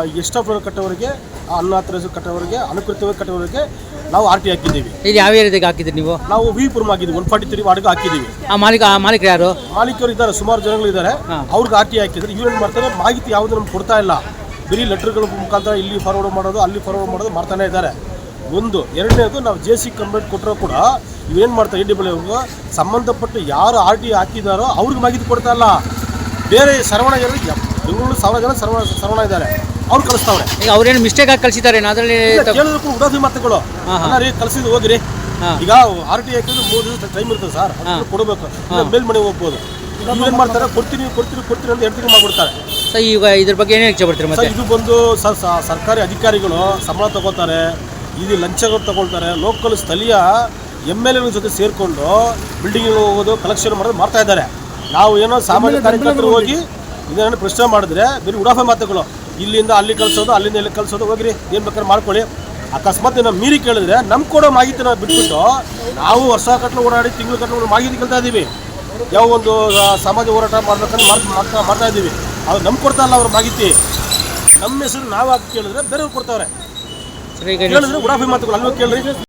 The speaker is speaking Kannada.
ಎಷ್ಟೋ ಕಟ್ಟೋರಿಗೆ ಅನ್ನ ಕಟ್ಟೋರಿಗೆ ಅನುಕೃತವಾಗಿ ಕಟ್ಟೋರಿಗೆ ನಾವು RT ಹಾಕಿದ್ದೀವಿ. ಇದು ಯಾವ ಏರಿಯಾದಾಗ ಹಾಕಿದ್ರಿ ನೀವು? ನಾವು ವಿಪುರಂ ಹಾಕಿದ್ವಿ, 143 ವಾರ್ಡ್ಗೆ ಹಾಕಿದ್ದೀವಿ. ಮಾಲೀಕರು ಯಾರು? ಮಾಲೀಕರು ಇದ್ದಾರೆ, ಸುಮಾರು ಜನಗಳು ಇದ್ದಾರೆ. ಅವ್ರಿಗೆ RT ಹಾಕಿದ್ರೆ ಇವೇನು ಮಾಡ್ತಾರೆ, ಮಾಹಿತಿ ಯಾವುದು ನಮ್ಗೆ ಕೊಡ್ತಾ ಇಲ್ಲ. ಬರೀ ಲೆಟರ್ಗಳ ಮುಖಾಂತರ ಇಲ್ಲಿ ಫಾರ್ವರ್ಡ್ ಮಾಡೋದು, ಅಲ್ಲಿ ಫಾರ್ವರ್ಡ್ ಮಾಡೋದು ಮಾಡ್ತಾನೆ ಇದ್ದಾರೆ. ಒಂದು ಎರಡನೇದು, ನಾವು JC ಕಂಪ್ಲೇಂಟ್ ಕೊಟ್ಟರೂ ಕೂಡ ಇವೇನು ಮಾಡ್ತಾರೆ, ADW ಸಂಬಂಧಪಟ್ಟ ಯಾರು RT ಹಾಕಿದಾರೋ ಅವ್ರಿಗೆ ಮಾಹಿತಿ ಕೊಡ್ತಾ ಇಲ್ಲ. ಬೇರೆ ಸರ್ವಣ ಜನರಿಗೆ ಬೆಂಗಳೂರು 1000 ಜನ ಸರ್ವಣ ಇದ್ದಾರೆ, ಅವ್ರು ಕಳಿಸ್ತಾವ್ರೆ. ಈಗ ಅವ್ರೇನು ಮಿಸ್ಟೇಕ್ ಆಗಿ ಕಳಿಸಿದ್ದಾರೆ ಅದರಲ್ಲಿ ಕೇಳೋದಕ್ಕೂ ಉಡಾಫಿ ಮಾತುಗಳು. ಅಲ್ಲ ರೀ, ಕಳಿಸಿದ್ದು ಹೋಗ್ರಿ. ಈಗ RT ಹಾಕಿದ್ರೆ 3 ದಿವಸ ಟೈಮ್ ಇರ್ತದೆ ಸರ್, ಕೊಡಬೇಕು. ಮೇಲ್ಮನೆ ಹೋಗ್ಬೋದು. ಏನು ಮಾಡ್ತಾರೆ, ಕೊಡ್ತೀನಿ ಅಂತ 2 ತಿಂಗಳು ಮಾಡ್ಬಿಡ್ತಾರೆ. ಸರ್ ಈಗ ಇದ್ರ ಬಗ್ಗೆ ಏನೇ ಹೆಚ್ಚು ಬರ್ತೀರಿ? ಮತ್ತೆ ಇದು ಬಂದು ಸರ್ಕಾರಿ ಅಧಿಕಾರಿಗಳು ಸಂಬಳ ತಗೋತಾರೆ, ಇದು ಲಂಚಗಳು ತಗೊಳ್ತಾರೆ. ಲೋಕಲ್ ಸ್ಥಳೀಯ MLA ಜೊತೆ ಸೇರಿಕೊಂಡು ಬಿಲ್ಡಿಂಗ್ ಹೋಗೋದು, ಕಲೆಕ್ಷನ್ ಮಾಡೋದು ಮಾಡ್ತಾ ಇದ್ದಾರೆ. ನಾವು ಏನೋ ಸಾಮಾಜಿಕ ಕಾರ್ಯಕರ್ತರು ಹೋಗಿ ಇದನ್ನು ಪ್ರಶ್ನೆ ಮಾಡಿದ್ರೆ ಬರೀ ಉಡಾಫೆ ಮಾತುಗಳು. ಇಲ್ಲಿಂದ ಅಲ್ಲಿ ಕಳಿಸೋದು, ಅಲ್ಲಿಂದ ಇಲ್ಲಿ ಕಳಿಸೋದು, ಹೋಗ್ರಿ ಏನು ಬೇಕಾದ್ರೆ ಮಾಡ್ಕೊಳ್ಳಿ. ಅಕಸ್ಮಾತ್ ನಾವು ಮೀರಿ ಕೇಳಿದ್ರೆ ನಮ್ಗೆ ಕೊಡೋ ಮಾಹಿತಿ ನಾವು ಬಿಟ್ಬಿಟ್ಟು ನಾವು ವರ್ಷ ಕಟ್ಟಲು ಓಡಾಡಿ ತಿಂಗಳು ಕಟ್ಟಲು ಮಾಹಿತಿ ಕೇಳ್ತಾ ಇದ್ದೀವಿ. ಯಾವ ಒಂದು ಸಮಾಜ ಹೋರಾಟ ಮಾಡ್ಬೇಕಂತ ಮಾಡ್ತಾ ಇದ್ದೀವಿ. ಅದು ನಮ್ಗೆ ಕೊಡ್ತಾ ಇಲ್ಲ ಅವ್ರ ಮಾಹಿತಿ. ನಮ್ಮ ಹೆಸರು ನಾವು ಹಾಕಿ ಕೇಳಿದ್ರೆ ಬೇರೆಯವ್ರು ಕೊಡ್ತಾವ್ರೆ. ಕೇಳಿದ್ರೆ ಉಡಾಫಿ ಮಾತುಗಳು ಅಲ್ವೋ ಕೇಳ್ರಿ.